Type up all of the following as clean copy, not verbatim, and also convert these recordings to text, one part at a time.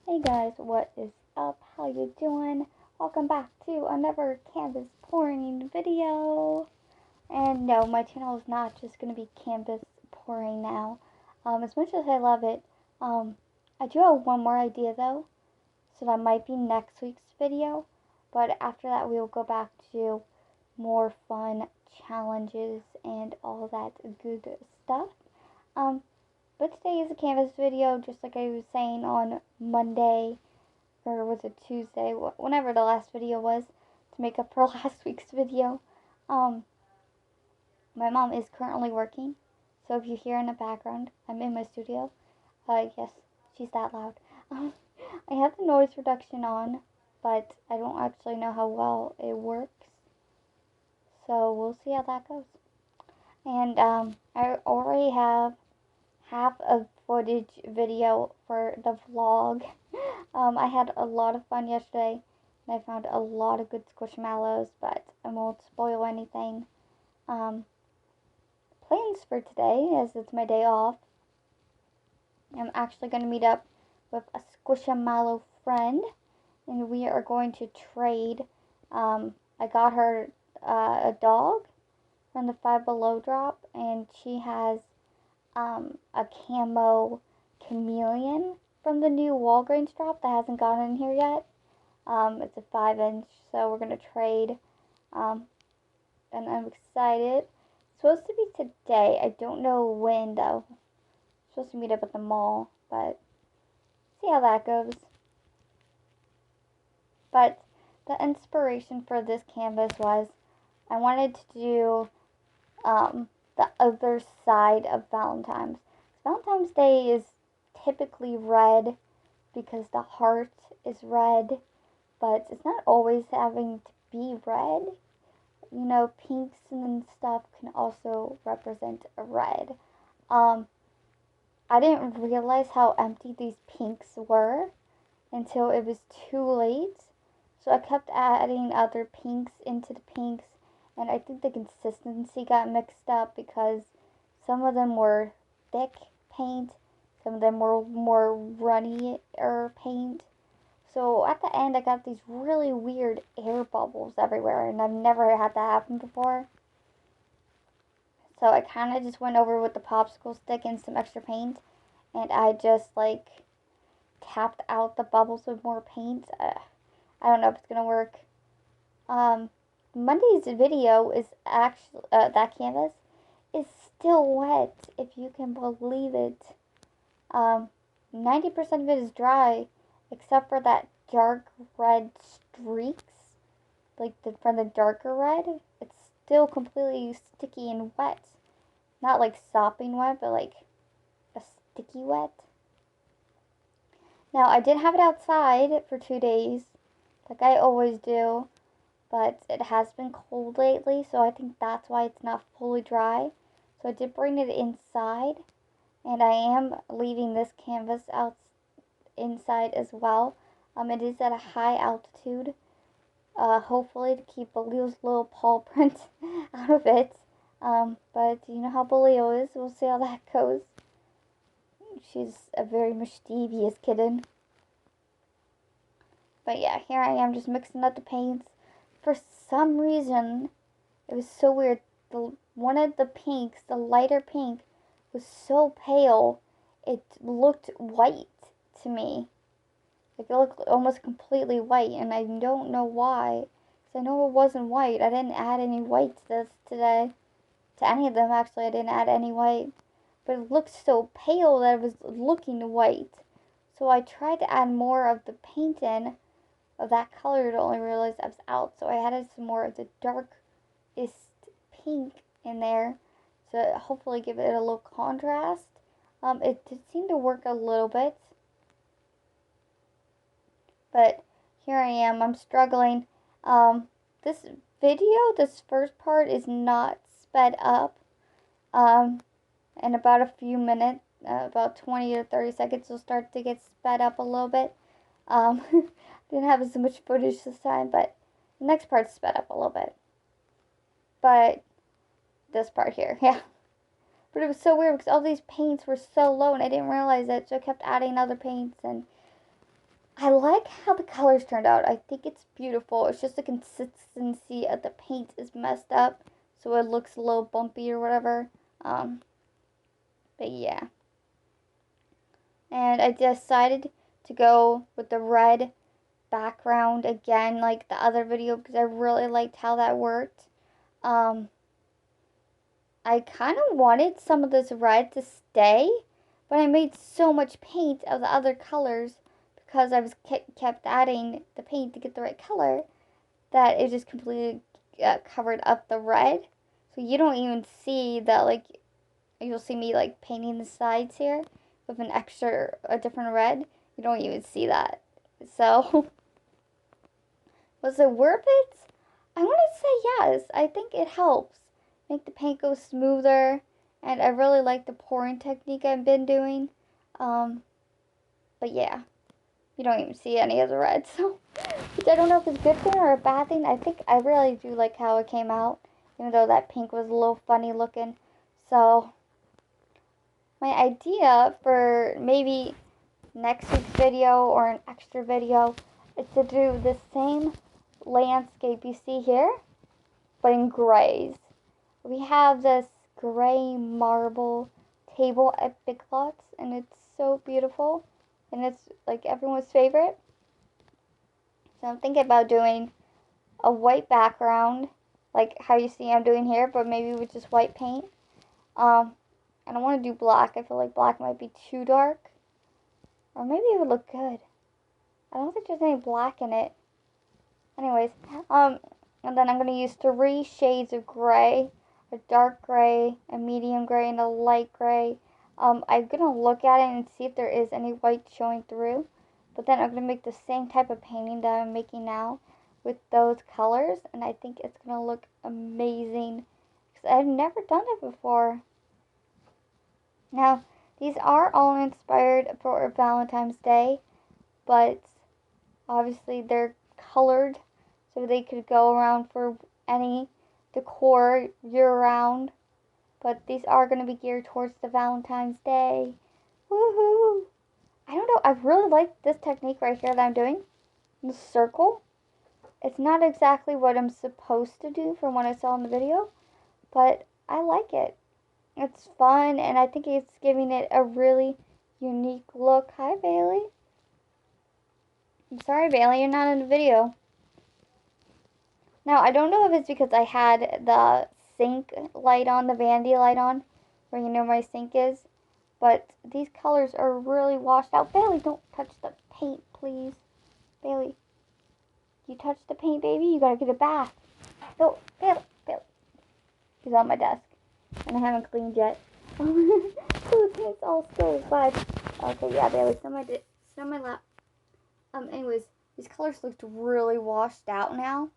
Hey guys, what is up? How you doing? Welcome back to another canvas pouring video. And no, my channel is not just going to be canvas pouring now. As much as I love it, I do have one more idea though. So that might be next week's video. But after that, we will go back to more fun challenges and all that good stuff. Um, but today is a canvas video, just like I was saying on Monday, or was it Tuesday, whenever the last video was, to make up for last week's video. Um, my mom is currently working, so if you hear in the background, I'm in my studio. Yes, she's that loud. I have the noise reduction on, but I don't actually know how well it works, so we'll see how that goes. And I already have half of footage video for the vlog. I had a lot of fun yesterday, and I found a lot of good squishmallows, but I won't spoil anything. Plans for today, as it's my day off, I'm actually going to meet up with a squishmallow friend, and we are going to trade. I got her a dog from the Five Below drop, and she has a camo chameleon from the new Walgreens drop that hasn't gotten in here yet. It's a 5-inch, so we're going to trade. And I'm excited. It's supposed to be today. I don't know when, though. I'm supposed to meet up at the mall, but see how that goes. But the inspiration for this canvas was I wanted to do the other side of Valentine's. Valentine's Day is typically red because the heart is red, but it's not always having to be red. You know, pinks and stuff can also represent a red. I didn't realize how empty these pinks were until it was too late. So I kept adding other pinks into the pinks, and I think the consistency got mixed up because some of them were thick paint, some of them were more runnier paint. So at the end, I got these really weird air bubbles everywhere, and I've never had that happen before. So I kind of just went over with the popsicle stick and some extra paint, and I just like tapped out the bubbles with more paint. I don't know if it's gonna work. Monday's video is actually that canvas is still wet, if you can believe it. 90% of it is dry, except for that dark red streaks, like from the darker red. It's still completely sticky and wet. Not like sopping wet, but like a sticky wet. Now, I did have it outside for 2 days, like I always do, but it has been cold lately, so I think that's why it's not fully dry. So I did bring it inside, and I am leaving this canvas out inside as well. It is at a high altitude, hopefully to keep Balio's little paw print out of it. But you know how Balio is. We'll see how that goes. She's a very mischievous kitten. But yeah, here I am just mixing up the paints. For some reason, it was so weird. One of the pinks, the lighter pink, was so pale, it looked white to me. Like, it looked almost completely white, and I don't know why. Because I know it wasn't white. I didn't add any white to this today. To any of them, actually, I didn't add any white. But it looked so pale that it was looking white. So I tried to add more of the paint in of that color to only realize I was out. So I added some more of the darkest pink in there to hopefully give it a little contrast. It did seem to work a little bit. But here I am, I'm struggling. This video, this first part is not sped up. In about a few minutes, about 20 or 30 seconds, will start to get sped up a little bit. Didn't have as much footage this time, but the next part's sped up a little bit. But this part here, yeah. But it was so weird because all these paints were so low and I didn't realize it, so I kept adding other paints, and I like how the colors turned out. I think it's beautiful. It's just the consistency of the paint is messed up, so it looks a little bumpy or whatever. But yeah. And I decided to go with the red background again, like the other video, because I really liked how that worked. I kind of wanted some of this red to stay, but I made so much paint of the other colors because I was kept adding the paint to get the right color that it just completely covered up the red. So you don't even see that, like, you'll see me like painting the sides here with a different red. You don't even see that. So, was it worth it? I want to say yes. I think it helps make the paint go smoother, and I really like the pouring technique I've been doing. But yeah, you don't even see any of the red, so which I don't know if it's a good thing or a bad thing. I think I really do like how it came out, even though that pink was a little funny looking. So my idea for maybe next week's video or an extra video is to do the same landscape you see here, but in grays. We have this gray marble table at Big Lots, and it's so beautiful, and it's like everyone's favorite. So I'm thinking about doing a white background, like how you see I'm doing here, but maybe with just white paint. I don't want to do black. I feel like black might be too dark. Or maybe it would look good. I don't think there's any black in it. Anyways, and then I'm going to use 3 shades of gray. A dark gray, a medium gray, and a light gray. I'm going to look at it and see if there is any white showing through. But then I'm going to make the same type of painting that I'm making now with those colors. And I think it's going to look amazing. Because I've never done it before. Now, these are all inspired for Valentine's Day, but obviously they're colored, so they could go around for any decor year-round. But these are going to be geared towards the Valentine's Day. Woohoo! I don't know, I really like this technique right here that I'm doing. The circle. It's not exactly what I'm supposed to do from what I saw in the video, but I like it. It's fun, and I think it's giving it a really unique look. Hi, Bailey. I'm sorry, Bailey, you're not in the video. Now, I don't know if it's because I had the sink light on, the vanity light on, where you know my sink is, but these colors are really washed out. Bailey, don't touch the paint, please. Bailey, you touch the paint, baby, you gotta get a bath. No, Bailey. He's on my desk, and I haven't cleaned yet. Oh, the paint's all still wet. Okay, yeah, Bailey, sit on my lap. Anyways, these colors looked really washed out now.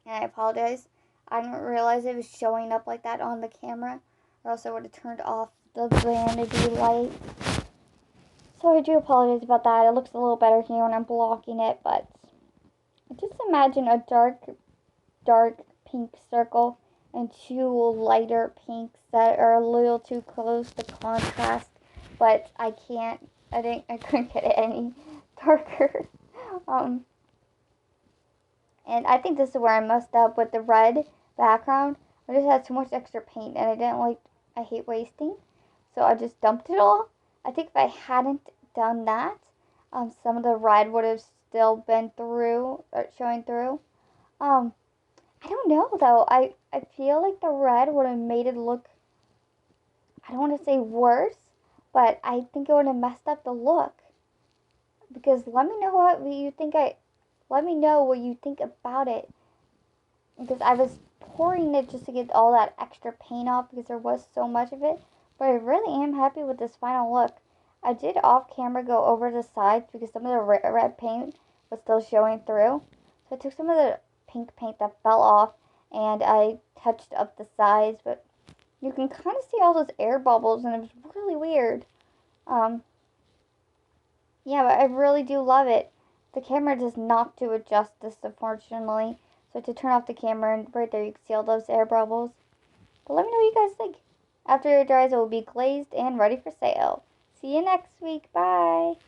And I apologize. I didn't realize it was showing up like that on the camera, or else I would have turned off the vanity light. So I do apologize about that. It looks a little better here when I'm blocking it, but just imagine a dark pink circle and 2 lighter pinks that are a little too close to contrast, but I couldn't get it any darker. And I think this is where I messed up with the red background. I just had so much extra paint, and I hate wasting, so I just dumped it all. I think if I hadn't done that, some of the red would have still been showing through. I don't know, though. I feel like the red would have made it look, I don't want to say worse, but I think it would have messed up the look. Because let me know what you think about it. Because I was pouring it just to get all that extra paint off because there was so much of it. But I really am happy with this final look. I did off camera go over the sides because some of the red paint was still showing through. So I took some of the pink paint that fell off and I touched up the sides, but you can kind of see all those air bubbles and it was really weird. Yeah, but I really do love it. The camera does not do it justice, unfortunately. So to turn off the camera, and right there you can see all those air bubbles. But let me know what you guys think. After it dries, it will be glazed and ready for sale. See you next week. Bye.